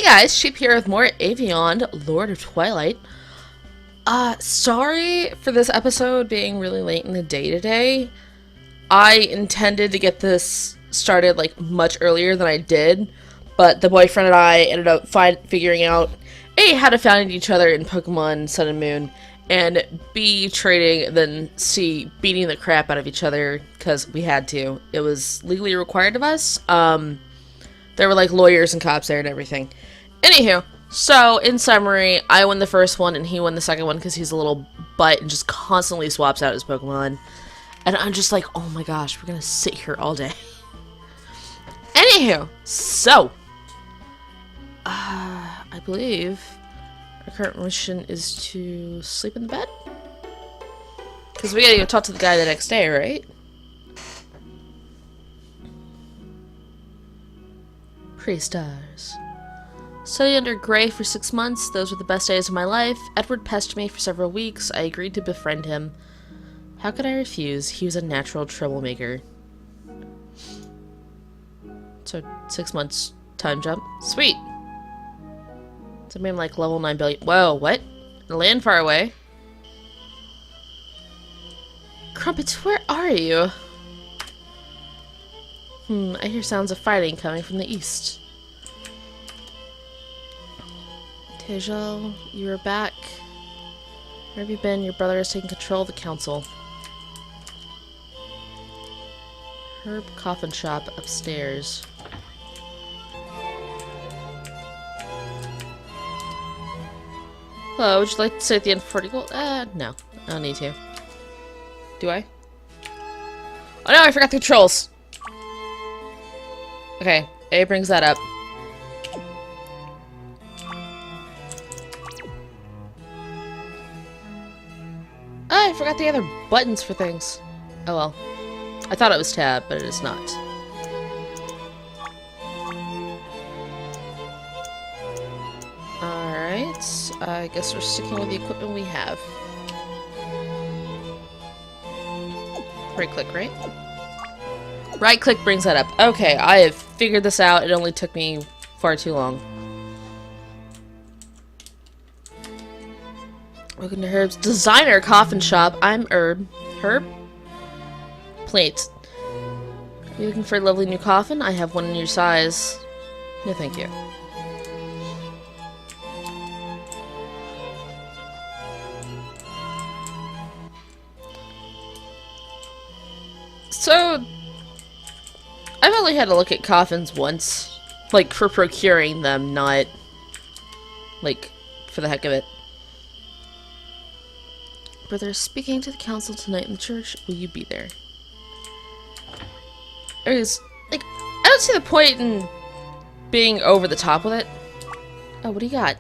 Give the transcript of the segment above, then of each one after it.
guys, Sheep here with more Aveyond, Lord of Twilight. Sorry for this episode being really late in the day today. I intended to get this started like much earlier than I did, but the boyfriend and I ended up figuring out A, how to find each other in Pokemon Sun and Moon, and B, trading, and then C, beating the crap out of each other because we had to. It was legally required of us. There were like lawyers and cops there and everything. Anywho, so in summary, I won the first one and he won the second one because he's a little butt and just constantly swaps out his Pokemon. And I'm just like, oh my gosh, we're gonna sit here all day. Anywho, so I believe our current mission is to sleep in the bed. Because we gotta go talk to the guy the next day, right? Pre-stars. Studied under Gray for 6 months. Those were the best days of my life. Edward pestered me for several weeks. I agreed to befriend him. How could I refuse? He was a natural troublemaker. So, 6 months time jump. Sweet! So I'm like level 9 billion. Whoa, what? The land far away. Crumpets, where are you? I hear sounds of fighting coming from the east. Tejal, you are back. Where have you been? Your brother has taken control of the council. Herb coffin shop upstairs. Hello, would you like to stay at the end for 40 gold? No. I don't need to. Do I? Oh no, I forgot the controls! Okay, A brings that up. I forgot the other buttons for things. Oh well. I thought it was tab, but it is not. Alright, I guess we're sticking with the equipment we have. Right click, right? Right click brings that up. Okay, I have figured this out. It only took me far too long. Welcome to Herb's designer coffin shop. I'm Herb. Herb? Plate. Are you looking for a lovely new coffin? I have one in your size. No, thank you. So, I've only had to look at coffins once. Like, for procuring them, not, like, for the heck of it. Brother, speaking to the council tonight in the church. Will you be there? Like, I don't see the point in being over the top with it. Oh, what do you got?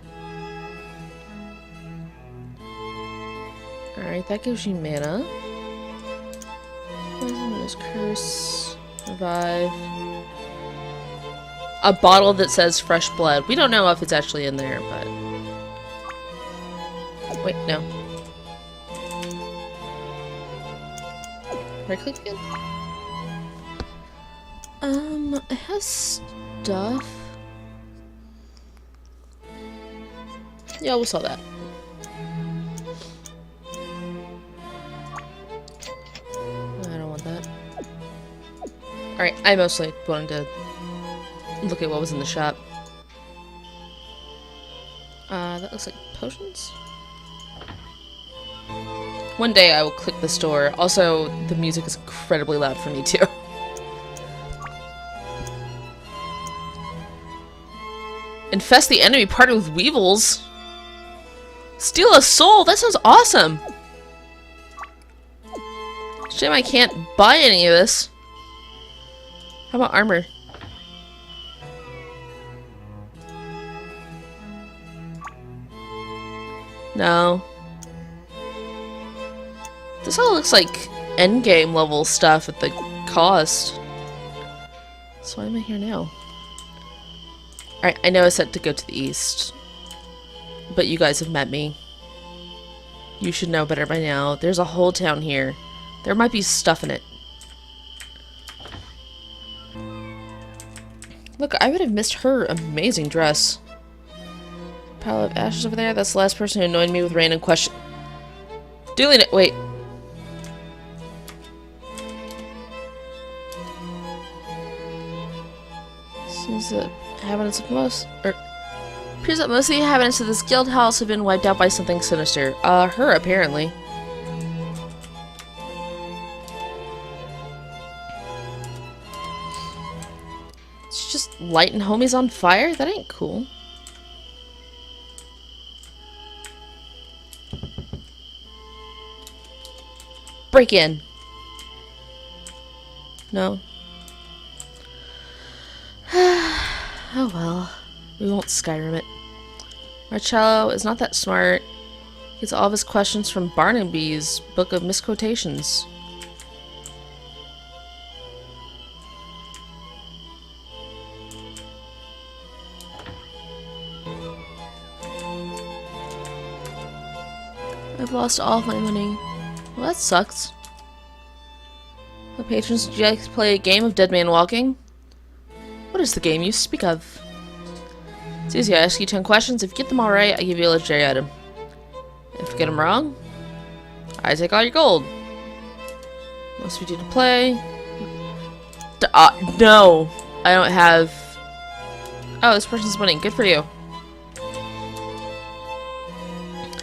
Alright, that gives you mana. Poisonous curse. Revive. A bottle that says fresh blood. We don't know if it's actually in there, but... Wait, no. Right click again? It has stuff. Yeah, we'll sell that. I don't want that. Alright, I mostly wanted to look at what was in the shop. That looks like potions? One day I will click the store. Also, the music is incredibly loud for me too. Infest the enemy party with weevils. Steal a soul? That sounds awesome! Shame I can't buy any of this. How about armor? No. This all looks like endgame level stuff at the cost. So why am I here now? Alright, I know I said to go to the east. But you guys have met me. You should know better by now. There's a whole town here. There might be stuff in it. Look, I would have missed her amazing dress. Pile of ashes over there. That's the last person who annoyed me with random question. Doing it. Wait. Seems that inhabitants of most, or appears that most of the inhabitants of this guild house have been wiped out by something sinister. Her apparently. It's just lighting homies on fire? That ain't cool. Break in. No. Oh well. We won't Skyrim it. Marcello is not that smart. He gets all of his questions from Barnaby's book of misquotations. I've lost all of my money. Well, that sucks. The patrons, would you like to play a game of Dead Man Walking? What is the game you speak of? It's easy. I ask you 10 questions. If you get them all right, I give you a legendary item. If you get them wrong, I take all your gold. Most we do to play. No, I don't have. Oh, this person's winning. Good for you.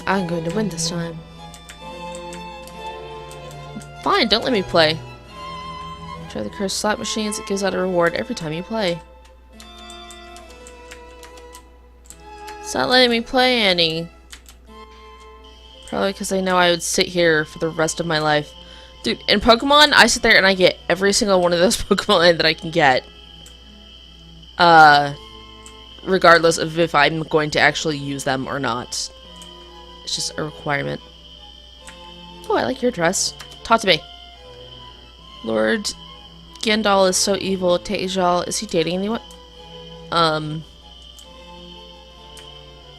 I'm going to win this time. Fine, don't let me play. Try the cursed slot machines. It gives out a reward every time you play. It's not letting me play any. Probably because I know I would sit here for the rest of my life. Dude, in Pokemon, I sit there and I get every single one of those Pokemon that I can get. Regardless of if I'm going to actually use them or not. It's just a requirement. Oh, I like your dress. Talk to me. Lord Gendal is so evil. Tejal, is he dating anyone?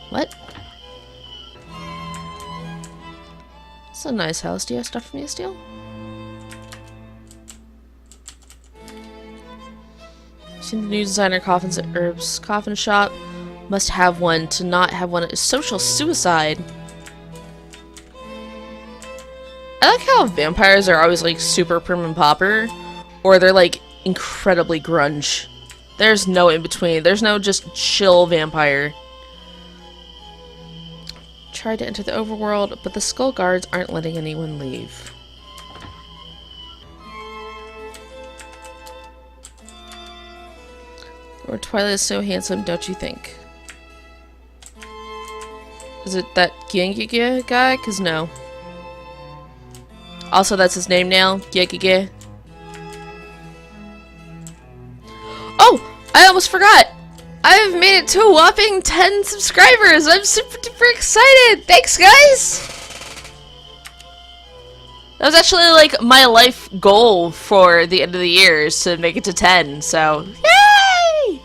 What? It's a nice house. Do you have stuff for me to steal? Seen the new designer coffins at Herb's coffin shop. Must have one. To not have one is social suicide. I like how vampires are always like super prim and proper, or they're like incredibly grunge. There's no in between. There's no just chill vampire. Tried to enter the overworld, but the skull guards aren't letting anyone leave. Lord Twilight is so handsome, don't you think? Is it that Gyegehgeh guy? 'Cause no. Also, that's his name now, Gyegehgeh. Oh! I almost forgot! I've made it to a whopping 10 subscribers! I'm super duper excited! Thanks, guys! That was actually, like, my life goal for the end of the year, is to make it to 10, so... Yay!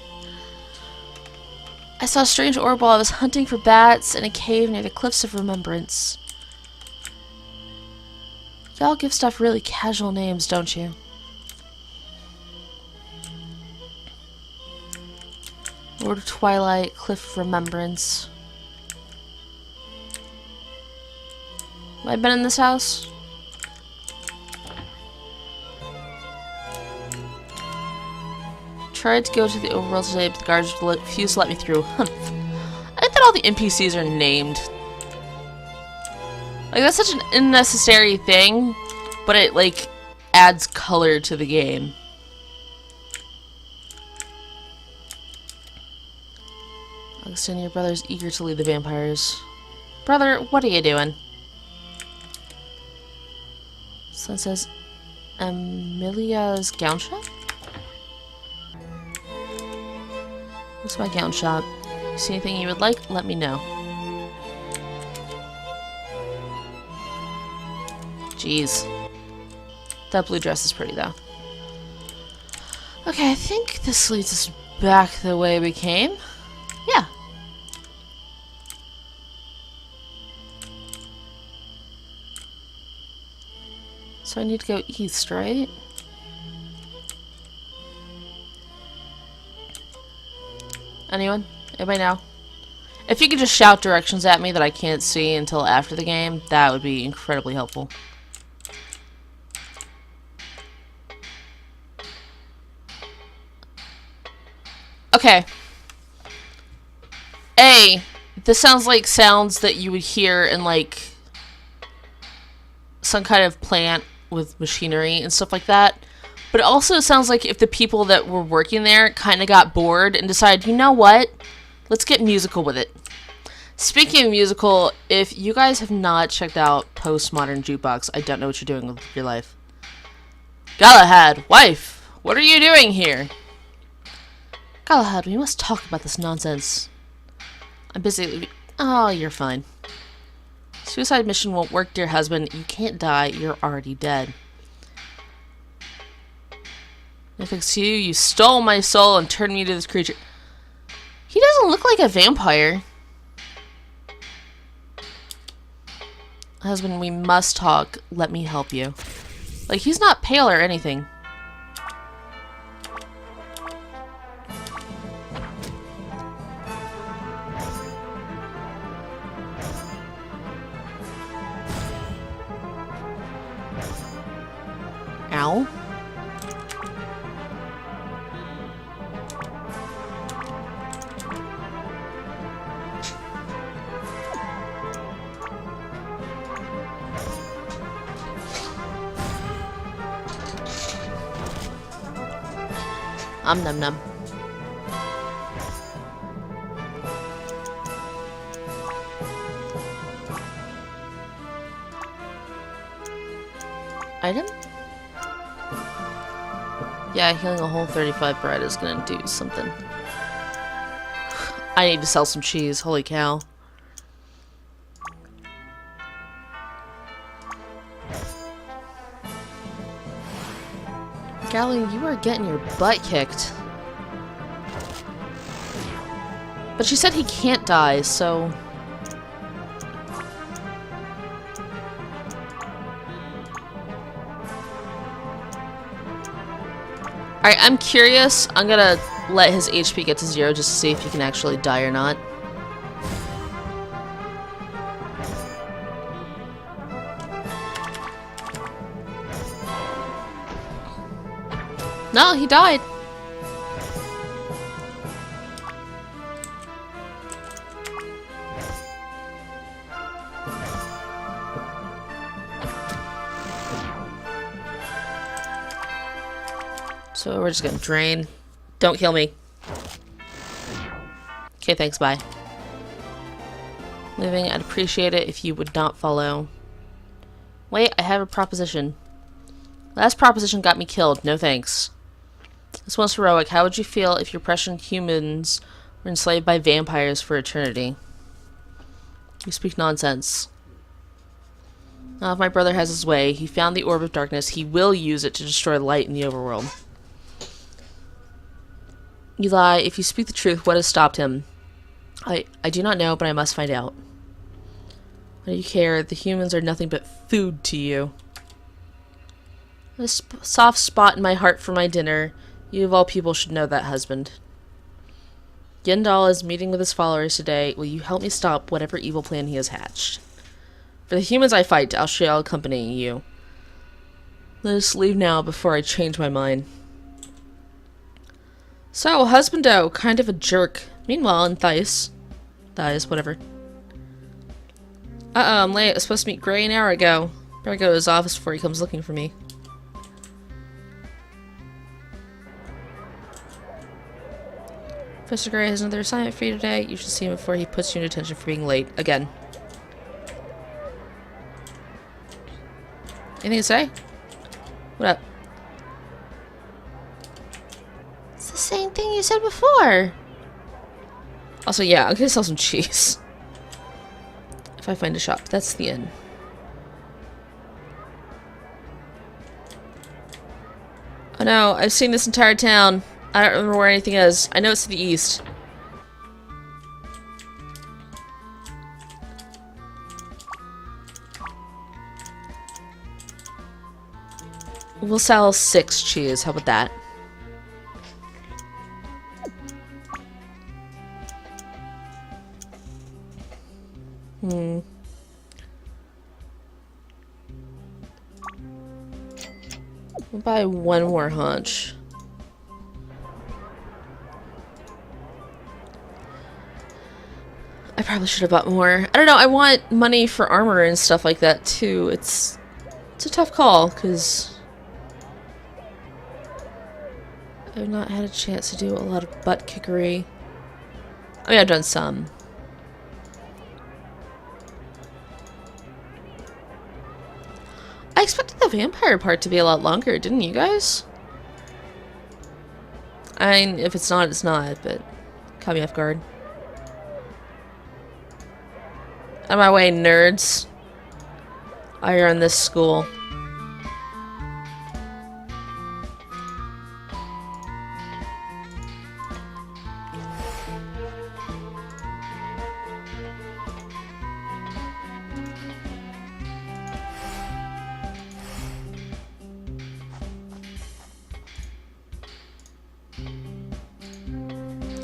I saw a strange orb while I was hunting for bats in a cave near the Cliffs of Remembrance. Y'all give stuff really casual names, don't you? Lord of Twilight, Cliff of Remembrance. Have I been in this house? Tried to go to the overworld today, but the guards refused to let me through. I think that all the NPCs are named. Like, that's such an unnecessary thing, but it, like, adds color to the game. Augustine, your brother's eager to lead the vampires. Brother, what are you doing? Son says, Amelia's gown shop? What's my gown shop? See anything you would like? Let me know. Jeez. That blue dress is pretty, though. Okay, I think this leads us back the way we came. Yeah. So I need to go east, right? Anyone? Anybody now? If you could just shout directions at me that I can't see until after the game, that would be incredibly helpful. Okay. This sounds like sounds that you would hear in, like, some kind of plant with machinery and stuff like that. But it also sounds like if the people that were working there kind of got bored and decided, you know what? Let's get musical with it. Speaking of musical, if you guys have not checked out Postmodern Jukebox, I don't know what you're doing with your life. Galahad, wife, what are you doing here? Galahad, we must talk about this nonsense. I'm busy. Oh, you're fine. Suicide mission won't work, dear husband. You can't die. You're already dead. If it's you, you stole my soul and turned me into this creature. He doesn't look like a vampire. Husband, we must talk. Let me help you. Like, he's not pale or anything. Ow. Num num. Item? Yeah, healing a whole 35 bread is gonna do something. I need to sell some cheese, holy cow. Gally, you are getting your butt kicked. But she said he can't die, so... Alright, I'm curious. I'm gonna let his HP get to 0 just to see if he can actually die or not. No, he died. So we're just gonna drain. Don't kill me. Okay, thanks, bye. Living, I'd appreciate it if you would not follow. Wait, I have a proposition. Last proposition got me killed. No thanks. This one's heroic. How would you feel if your prescient humans were enslaved by vampires for eternity? You speak nonsense. Now, if my brother has his way, he found the orb of darkness, he will use it to destroy light in the overworld. You lie. If you speak the truth, what has stopped him? I do not know, but I must find out. Why do you care? The humans are nothing but food to you. A soft spot in my heart for my dinner. You of all people should know that, husband. Yendal is meeting with his followers today. Will you help me stop whatever evil plan he has hatched? For the humans I fight, I shall accompany you. Let us leave now before I change my mind. So, husbando, kind of a jerk. Meanwhile, in Thias, whatever. I'm late. I was supposed to meet Gray an hour ago. Better go to his office before he comes looking for me. Professor Gray has another assignment for you today. You should see him before he puts you in detention for being late. Again. Anything to say? What up? It's the same thing you said before. Also, yeah, I'm gonna sell some cheese. If I find a shop. That's the end. Oh no, I've seen this entire town. I don't remember where anything is. I know it's to the east. We'll sell 6 cheese. How about that? I'll buy one more hunch. I probably should have bought more. I don't know, I want money for armor and stuff like that too. It's a tough call, because I've not had a chance to do a lot of butt kickery. I mean, I've done some. I expected the vampire part to be a lot longer, didn't you guys? I mean, if it's not, it's not, but caught me off guard. Out of my way, nerds. I run this school.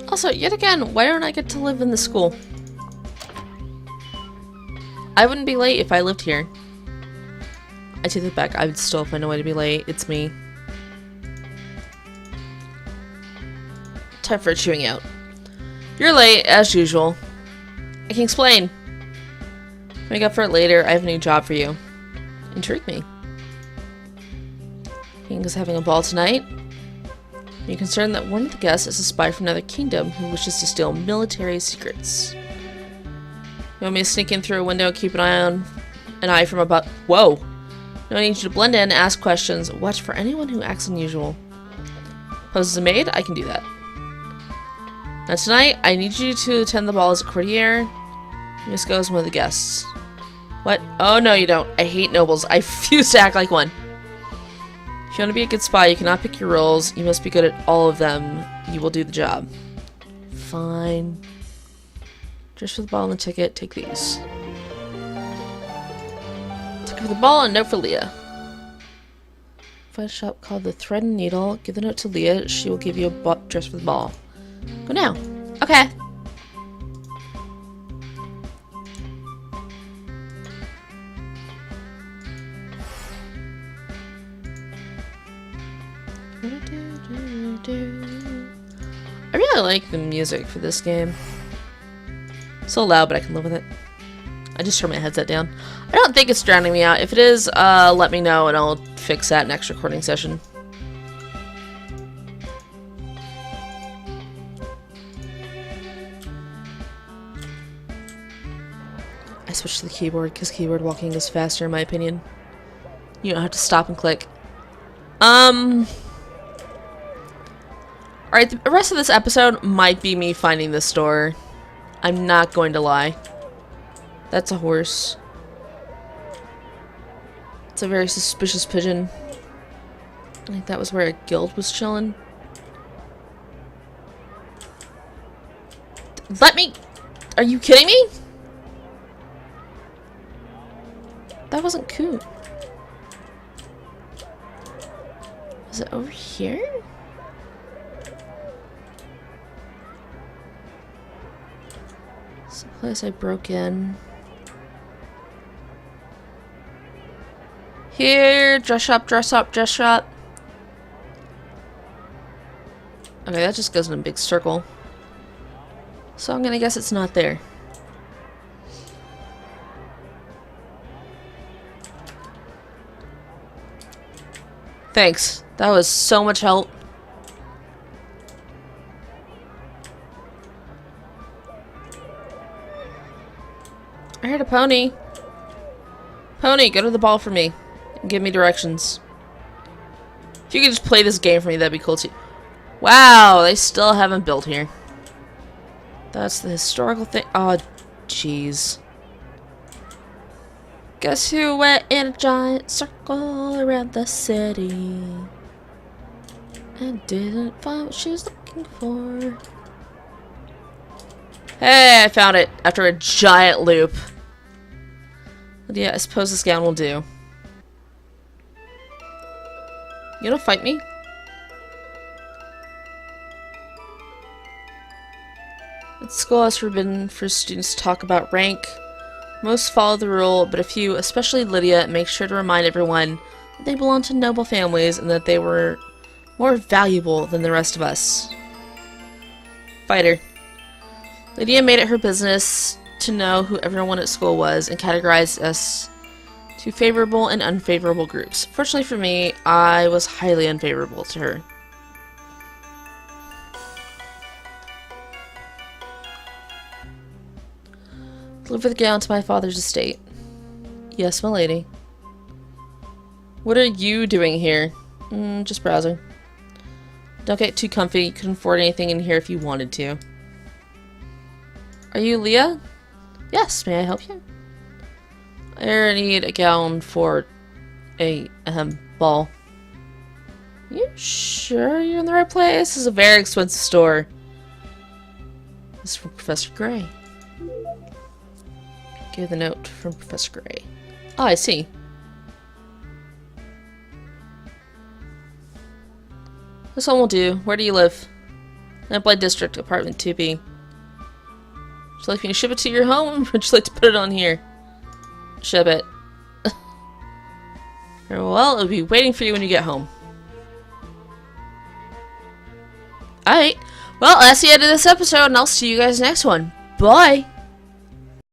Also, yet again, why don't I get to live in the school? I wouldn't be late if I lived here. I take that back. I would still find a way to be late. It's me. Time for a chewing out. You're late, as usual. I can explain. Make up for it later. I have a new job for you. Intrigue me. King is having a ball tonight. Are you concerned that one of the guests is a spy from another kingdom who wishes to steal military secrets? You want me to sneak in through a window and keep an eye from above? Whoa! No, I need you to blend in, ask questions, watch for anyone who acts unusual. Pose as a maid? I can do that. Now tonight, I need you to attend the ball as a courtier. You must go as one of the guests. What? Oh no, you don't. I hate nobles. I refuse to act like one. If you want to be a good spy, you cannot pick your roles. You must be good at all of them. You will do the job. Fine. Dress for the ball and the ticket. Take these. Ticket for the ball and note for Leah. Find a shop called the Thread and Needle. Give the note to Leah. She will give you a dress for the ball. Go now. Okay. I really like the music for this game. So loud, but I can live with it. I just turned my headset down. I don't think it's drowning me out. If it is, let me know and I'll fix that next recording session. I switched to the keyboard because keyboard walking is faster in my opinion. You don't have to stop and click. Alright, the rest of this episode might be me finding this store. I'm not going to lie. That's a horse. It's a very suspicious pigeon. I think that was where a guild was chilling. Let me... Are you kidding me? That wasn't cool. Is it over here? It's the place I broke in. Here, dress shop, dress up, dress shop. Okay, that just goes in a big circle. So I'm gonna guess it's not there. Thanks. That was so much help. I heard a pony. Pony, go to the ball for me. And give me directions. If you could just play this game for me, that'd be cool too. Wow, they still haven't built here. That's the historical thing. Oh, jeez. Guess who went in a giant circle around the city and didn't find what she was looking for? Hey, I found it after a giant loop. But yeah, I suppose this gown will do. You gonna fight me? At school, it's forbidden for students to talk about rank. Most follow the rule, but a few, especially Lydia, make sure to remind everyone that they belong to noble families and that they were more valuable than the rest of us. Fighter. Lydia made it her business to know who everyone at school was and categorized us to favorable and unfavorable groups. Fortunately for me, I was highly unfavorable to her. Deliver the gown to my father's estate. Yes, my lady. What are you doing here? Just browsing. Don't get too comfy. You couldn't afford anything in here if you wanted to. Are you Leah? Yes, may I help you? I need a gown for a ball. You sure you're in the right place? This is a very expensive store. This is from Professor Gray. Give the note from Professor Gray. Oh, I see. This one will do. Where do you live? Lamplight District, Apartment 2B. Would you like me to ship it to your home, or would you like to put it on here? Ship it. Well, it'll be waiting for you when you get home. Alright. Well, that's the end of this episode, and I'll see you guys next one. Bye!